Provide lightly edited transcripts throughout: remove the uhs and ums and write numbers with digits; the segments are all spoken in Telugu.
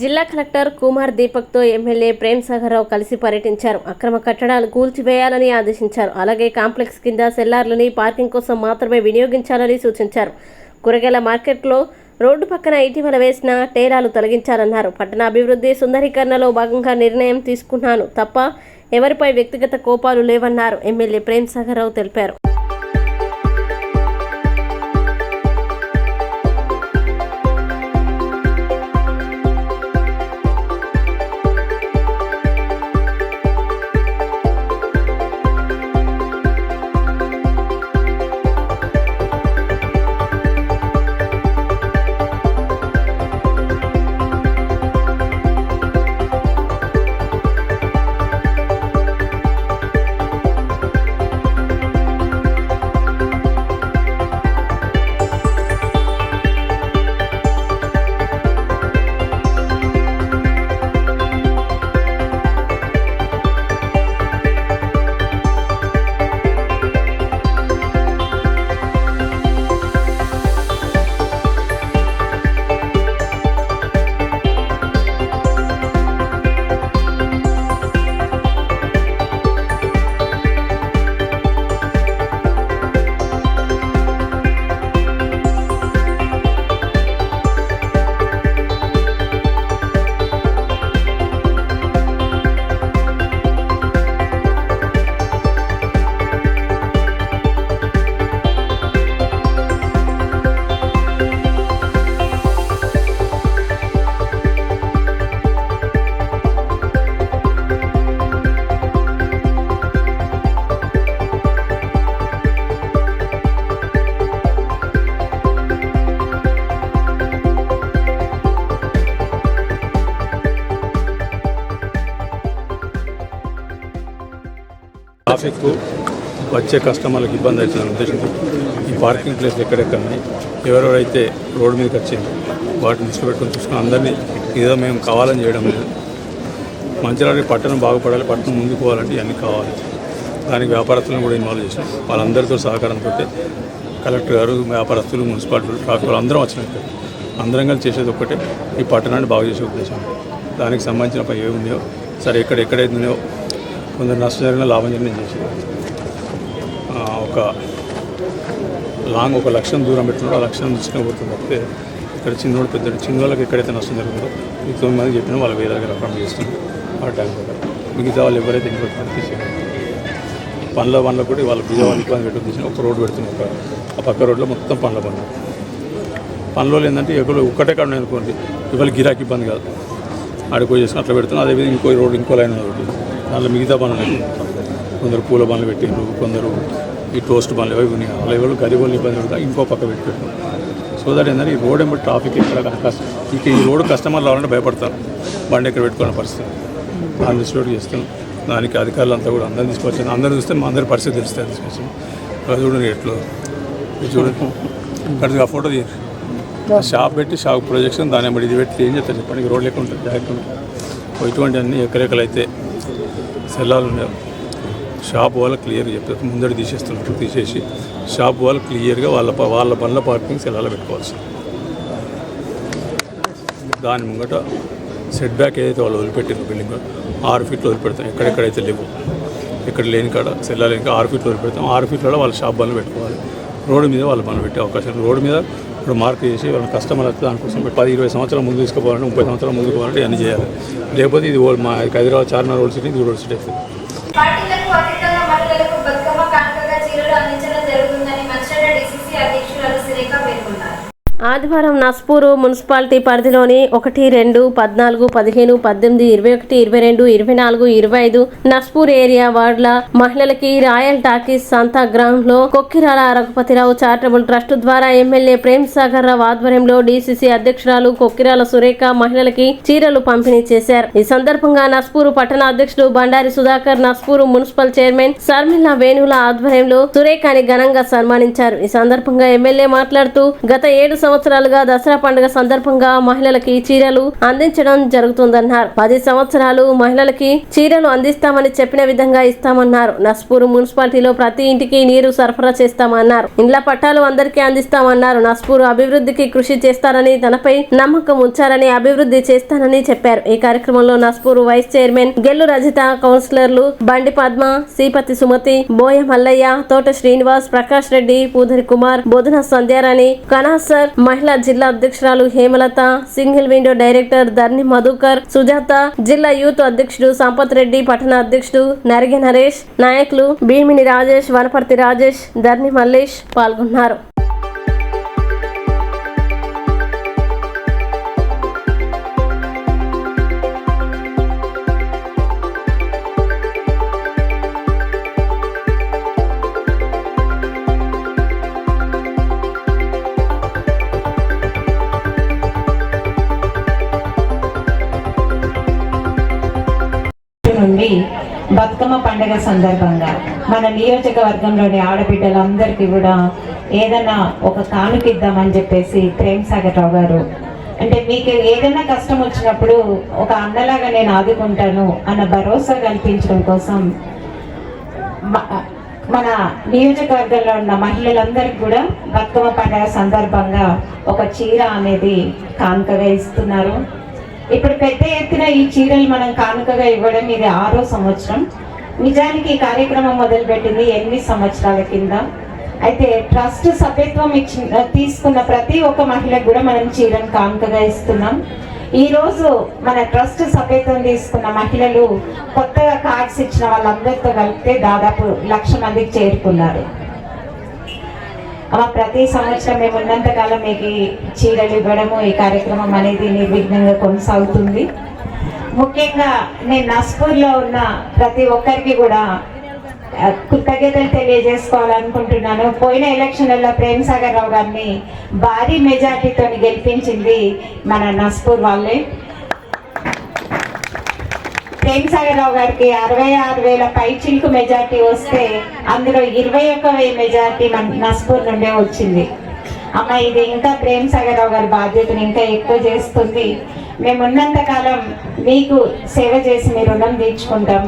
జిల్లా కలెక్టర్ కుమార్ దీపక్తో ఎమ్మెల్యే ప్రేమ్ సాగర్ రావు కలిసి పర్యటించారు. అక్రమ కట్టడాలు కూల్చివేయాలని ఆదేశించారు. అలాగే కాంప్లెక్స్ కింద సెల్లార్లని పార్కింగ్ కోసం మాత్రమే వినియోగించాలని సూచించారు. కూరగాయల మార్కెట్లో రోడ్డు పక్కన ఇటీవల వేసిన టేరాలు తొలగించాలన్నారు. పట్టణాభివృద్ధి సుందరీకరణలో భాగంగా నిర్ణయం తీసుకున్నాను తప్ప ఎవరిపై వ్యక్తిగత కోపాలు లేవన్నారు ఎమ్మెల్యే ప్రేమ్ సాగర్ రావు తెలిపారు. ట్రాఫిక్ వచ్చే కస్టమర్లకు ఇబ్బంది అవుతుందని ఉద్దేశంతో ఈ పార్కింగ్ ప్లేస్ ఎక్కడెక్కడని ఎవరెవరైతే రోడ్డు మీదకి వచ్చింది వాటిని దృష్టి పెట్టుకొని చూసుకుని అందరినీ ఏదో మేము కావాలని చేయడం లేదు. మంచిర్యాల పట్టణం బాగుపడాలి, పట్టణం ముందుకు పోవాలంటే ఇవన్నీ కావాలి. దానికి వ్యాపారస్తులను కూడా ఇన్వాల్వ్ చేసినాం. వాళ్ళందరితో సహకారంతో కలెక్టర్ గారు, వ్యాపారస్తులు, మున్సిపాలిటీలు, ట్రాఫిక్ అందరం వచ్చినట్టు అందరం కలిసి చేసేది ఒక్కటే ఈ పట్టణాన్ని బాగు చేసే ఉద్దేశం. దానికి సంబంధించిన పని ఏమి ఉన్నాయో సరే ఎక్కడైతే ఉన్నాయో కొందరు నష్టం జరిగిన లాభం జరిగిన చేసి ఒక లక్ష్యం దూరం పెట్టుకున్నారో ఆ లక్ష్యం దృష్టిలో పోతుంది తప్పితే ఇక్కడ చిన్నోడు పెద్దోడు చిన్నోళ్ళకి ఎక్కడైతే నష్టం జరుగుతుందో 9 మందికి చెప్పినా వాళ్ళు వేరే దగ్గర అక్కడ చేస్తున్నారు. ఆ టైం కూడా మిగతా వాళ్ళు ఎవరైతే ఇంకొక తీసేయాలి పండ్ల కూడా వాళ్ళు బిజా వాళ్ళు ఇబ్బంది పెట్టుకుని తీసిన ఒక రోడ్డు పెడుతున్నారు. ఆ పక్క రోడ్లో మొత్తం పండ్లలో ఏంటంటే ఒక్కటే కాడ అనుకోండి ఇవాళ గిరాకీ ఇబ్బంది కాదు ఆడిపోయి చేసుకుని అట్లా పెడుతున్నాం. అదేవిధంగా ఇంకో లైన్ రోడ్డు దాంట్లో మిగతా పనులు కొందరు పూల పనులు పెట్టిండ్రు, కొందరు ఈ టోస్ట్ పనులు అవి ఉన్నాయి. అలా ఎవరు గరీబులను ఇబ్బంది పెడతా ఇంకో పక్క పెట్టారు. సో దట్ ఏంటంటే ఈ రోడ్ ఏమిటి ట్రాఫిక్ ఇక ఈ రోడ్డు కస్టమర్లు రావాలంటే భయపడతారు. బండి ఎక్కడ పెట్టుకునే పరిస్థితి దాన్ని దృష్టిలో చేస్తాం. దానికి అధికారులు అంతా కూడా అందరిని తీసుకొచ్చాను. అందరూ చూస్తే మా అందరి పరిస్థితి తెలుస్తుంది. తీసుకొచ్చాను అది చూడండి ఎట్లో చూడండి కరెక్ట్గా ఫోటో తీయండి. షాప్ పెట్టి షాప్ ప్రొజెక్షన్ దాని బట్టి ఇది పెట్టి ఏం చేస్తారు చెప్పండి. రోడ్ లెక్క ఉంటుంది జాగ్రత్త. ఇటువంటి అన్నీ ఎక్కడెక్కడైతే సెల్లాలు ఉన్నాయో షాప్ వాళ్ళు క్లియర్గా చెప్తారు. ముందడి తీసేస్తున్నట్టు తీసేసి షాప్ వాళ్ళు క్లియర్గా వాళ్ళ బండ్ల పార్కింగ్ సెల్లాలో పెట్టుకోవాల్సి. దాని ముంగట సెట్ బ్యాక్ ఏదైతే వాళ్ళు వదిలిపెట్టిన బిల్డింగ్ 6 ఫీట్లు వదిలిపెడతాం. ఎక్కడెక్కడైతే లేవు ఇక్కడ లేని కాడ సెల్లాలు ఇంకా 6 ఫీట్లు వదిలిపెడతాం. 6 ఫీట్లలో వాళ్ళ షాప్ బండ్లు పెట్టుకోవాలి. రోడ్డు మీద వాళ్ళ బండ్లు పెట్టే అవకాశం. రోడ్డు మీద ఇప్పుడు మార్క్ చేసి వాళ్ళ కస్టమర్ వస్తే దానికోసం 10-20 సంవత్సరాల ముందు తీసుకుపోవాలంటే 30 సంవత్సరాల ముందుకు పోవాలంటే ఇవన్నీ చేయాలి. లేకపోతే ఇది మా హైదరాబాద్ చార్మినార్ రోడ్ సిటీ ఇది రోడ్ సిటీ అవుతుంది. ఆదివారం నస్పూరు మున్సిపాలిటీ పరిధిలోని 1, 2, 14, 15, 18, 21, 22, 24, 25 నస్పూర్ ఏరియా వార్డుల మహిళలకి రాయల్ టాకీస్ సంతాగ్రామంలో కొక్కిరాల రఘుపతిరావు చారిటబుల్ ట్రస్ట్ ద్వారా ఎమ్మెల్యే ప్రేమ్ సాగర్ రావు ఆధ్వర్యంలో డీసీసీ అధ్యక్షురాలు కొక్కిరాల సురేఖ మహిళలకి చీరలు పంపిణీ చేశారు. ఈ సందర్భంగా నస్పూరు పట్టణ అధ్యక్షుడు బండారి సుధాకర్, నస్పూరు మున్సిపల్ చైర్మన్ శర్మిల వేణుల ఆధ్వర్యంలో సురేఖని ఘనంగా సన్మానించారు. ఈ సందర్భంగా ఎమ్మెల్యే మాట్లాడుతూ గత 7 సంవత్సరాలుగా దసరా పండుగ సందర్భంగా మహిళలకి చీరలు అందించడం జరుగుతుందన్నారు. 10 సంవత్సరాలు మహిళలకి చీరలు అందిస్తామని చెప్పిన విధంగా ఇస్తామన్నారు. నస్పూర్ మున్సిపాలిటీలో ప్రతి ఇంటికి నీరు సరఫరా చేస్తామన్నారు. ఇండ్ల పట్టాలు అందరికీ అందిస్తామన్నారు. నస్పూర్ అభివృద్ధికి కృషి చేస్తారని, తనపై నమ్మకం ఉంచారని, అభివృద్ధి చేస్తానని చెప్పారు. ఈ కార్యక్రమంలో నస్పూర్ వైస్ చైర్మన్ గెల్లు రజిత, కౌన్సిలర్లు బండి పద్మ, సీపతి సుమతి, బోయ మల్లయ్య, తోట శ్రీనివాస్, ప్రకాష్ రెడ్డి, పూదరి కుమార్, బోధన సంధ్యారాణి, కనాసర్, మహిళా జిల్లా అధ్యక్షురాలు Hemalatha, single window director Dharni Madhukar, Sujatha, జిల్లా యూత్ అధ్యక్షుడు సంపత్ రెడ్డి, పట్టణ అధ్యక్షుడు నరిగె నరేష్, నాయకులు భీమిని రాజేష్, వనపర్తి రాజేష్, ధర్ని మల్లేష్ పాల్గొన్నారు. నుండి బతుకమ్మ పండుగ సందర్భంగా మన నియోజకవర్గంలోని ఆడబిడ్డలందరికీ కూడా ఏదైనా ఒక కానుక ఇద్దామని చెప్పేసి ప్రేమ్ సాగర్ రావు గారు, అంటే మీకు ఏదైనా కష్టం వచ్చినప్పుడు ఒక అన్నలాగా నేను ఆదుకుంటాను అన్న భరోసా కల్పించడం కోసం మన నియోజకవర్గంలో ఉన్న మహిళలందరికీ కూడా బతుకమ్మ పండుగ సందర్భంగా ఒక చీర అనేది కానుకగా ఇస్తున్నారు. ఇప్పుడు పెద్ద ఎత్తున ఈ చీరలు మనం కానుకగా ఇవ్వడం ఇది 6వ సంవత్సరం. నిజానికి ఈ కార్యక్రమం మొదలుపెట్టింది 8 సంవత్సరాల కింద. అయితే ట్రస్ట్ సభ్యత్వం తీసుకున్న ప్రతి ఒక్క మహిళకు కూడా మనం చీరను కానుకగా ఇస్తున్నాం. ఈ రోజు మన ట్రస్ట్ సభ్యత్వం తీసుకున్న మహిళలు కొత్తగా కార్డ్స్ ఇచ్చిన వాళ్ళందరితో కలిపితే దాదాపు 1,00,000 మందికి చేరుకున్నారు. ప్రతి సంవత్సరం మేము ఉన్నంతకాలం మీకు చీరలు ఇవ్వడము, ఈ కార్యక్రమం అనేది నిర్విఘ్నంగా కొనసాగుతుంది. ముఖ్యంగా నేను నస్పూర్లో ఉన్న ప్రతి ఒక్కరికి కూడా కృతజ్ఞతలు తెలియజేసుకోవాలనుకుంటున్నాను. పోయిన ఎలక్షన్లలో ప్రేమ్ సాగర్ రావు గారిని భారీ మెజార్టీతో గెలిపించింది మన నస్పూర్ వాళ్ళే. ప్రేమ్ సాగర్ రావు గారికి 66,000 పైచిల్కు మెజార్టీ వస్తే అందులో 21,000 మెజార్టీ మన నస్పూర్ నుండే వచ్చింది. అమ్మ ఇది ఇంకా ప్రేమ్ సాగర్ రావు గారి బాధ్యతను ఇంకా ఎక్కువ చేస్తుంది. మేము ఉన్నంత కాలం మీకు సేవ చేసి మీ రుణం తీర్చుకుంటాం.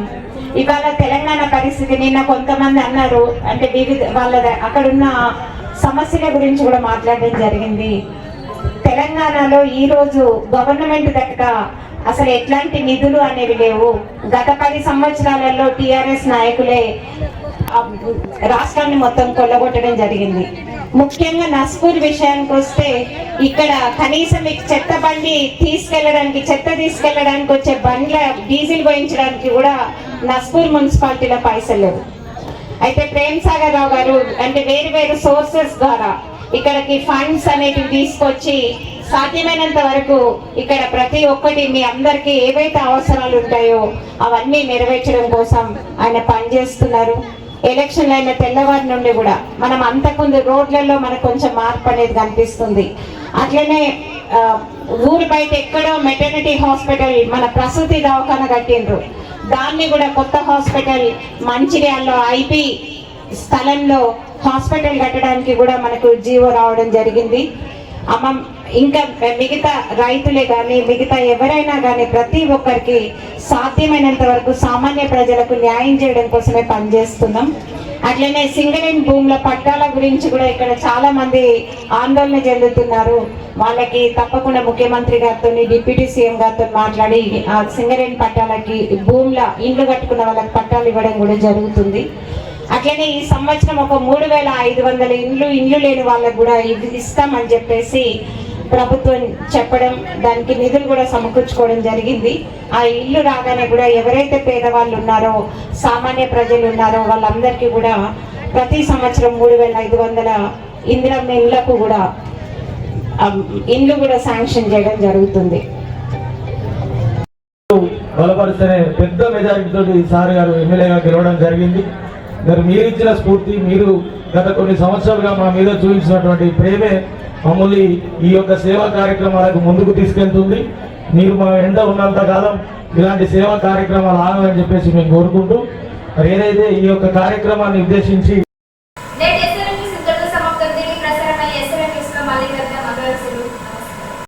ఇవాళ తెలంగాణ పరిస్థితి నిన్న కొంతమంది అన్నారు, అంటే వివిధ వాళ్ళ అక్కడున్న సమస్యల గురించి కూడా మాట్లాడడం జరిగింది. తెలంగాణలో ఈరోజు గవర్నమెంట్ దగ్గర అసలు ఎట్లాంటి నిధులు అనేవి లేవు. గత 10 సంవత్సరాలలో టిఆర్ఎస్ నాయకులే రాష్ట్రాన్ని మొత్తం కొల్లగొట్టడం జరిగింది. ముఖ్యంగా నస్పూర్ విషయానికి వస్తే ఇక్కడ కనీసం చెత్త బండి తీసుకెళ్లడానికి, చెత్త తీసుకెళ్లడానికి వచ్చే బండ్ల డీజిల్ పోయించడానికి కూడా నస్పూర్ మున్సిపాలిటీలో పైసలు లేవు. అయితే ప్రేమ్ సాగర్ రావు గారు అంటే వేరు సోర్సెస్ ద్వారా ఇక్కడికి ఫండ్స్ అనేటివి తీసుకొచ్చి సాధ్యమైనంత వరకు ఇక్కడ ప్రతి ఒక్కటి మీ అందరికీ ఏవైతే అవసరాలు ఉంటాయో అవన్నీ నెరవేర్చడం కోసం ఆయన పనిచేస్తున్నారు. ఎలక్షన్లు అయిన తెల్లవారి నుండి కూడా మనం అంతకుముందు రోడ్లలో మనకు కొంచెం మార్పు అనేది కనిపిస్తుంది. అట్లనే ఊరు బయట ఎక్కడో మెటర్నిటీ హాస్పిటల్ మన ప్రసూతి దవాఖాన కట్టిండ్రు, దాన్ని కూడా కొత్త హాస్పిటల్ మంచిర్యాలలో ఐపీ స్థలంలో హాస్పిటల్ కట్టడానికి కూడా మనకు జీవో రావడం జరిగింది. ఇంకా మిగతా రైతులే కానీ మిగతా ఎవరైనా కానీ ప్రతి ఒక్కరికి సాధ్యమైనంత వరకు సామాన్య ప్రజలకు న్యాయం చేయడం కోసమే పనిచేస్తున్నాం. అట్లనే సింగిల్ లైన్ భూముల పట్టాల గురించి కూడా ఇక్కడ చాలా మంది ఆందోళన చెందుతున్నారు. వాళ్ళకి తప్పకుండా ముఖ్యమంత్రి గారితో డిప్యూటీ సీఎం గారితో మాట్లాడి ఆ సింగిల్ లైన్ పట్టాలకి భూముల ఇండ్లు కట్టుకున్న వాళ్ళకి పట్టాలు ఇవ్వడం కూడా జరుగుతుంది. అట్లనే ఈ సంవత్సరం ఒక 3,500 ఇండ్లు లేని వాళ్ళకు కూడా ఇస్తామని చెప్పేసి ప్రభుత్వం చెప్పడం, దానికి నిధులు కూడా సమకూర్చుకోవడం జరిగింది. ఆ ఇల్లు రాగానే కూడా ఎవరైతే పేదవాళ్ళు ఉన్నారో, సామాన్య ప్రజలు ఉన్నారో వాళ్ళందరికీ కూడా ప్రతి సంవత్సరం 3,500 ఇందిరమ్మ ఇళ్లకు కూడా ఇండ్లు కూడా శాంక్షన్ చేయడం జరుగుతుంది. బలపరిస్తేనే పెద్ద మెజారిటీతో సార్ గారు ఎమ్మెల్యేగా గెలవడం జరిగింది. మరి మీరు ఇచ్చిన స్ఫూర్తి, మీరు గత కొన్ని సంవత్సరాలుగా మా మీద చూపించినటువంటి ప్రేమే మమ్మల్ని ఈ యొక్క సేవా కార్యక్రమాలకు ముందుకు తీసుకెళ్తుంది. మీరు మా వెంట ఉన్నంత కాలం ఇలాంటి సేవా కార్యక్రమాలు ఆగాలని చెప్పేసి మేము కోరుకుంటూ, మరి ఏదైతే ఈ యొక్క కార్యక్రమాన్ని ఉద్దేశించి మల్లికార్జున మదర్స్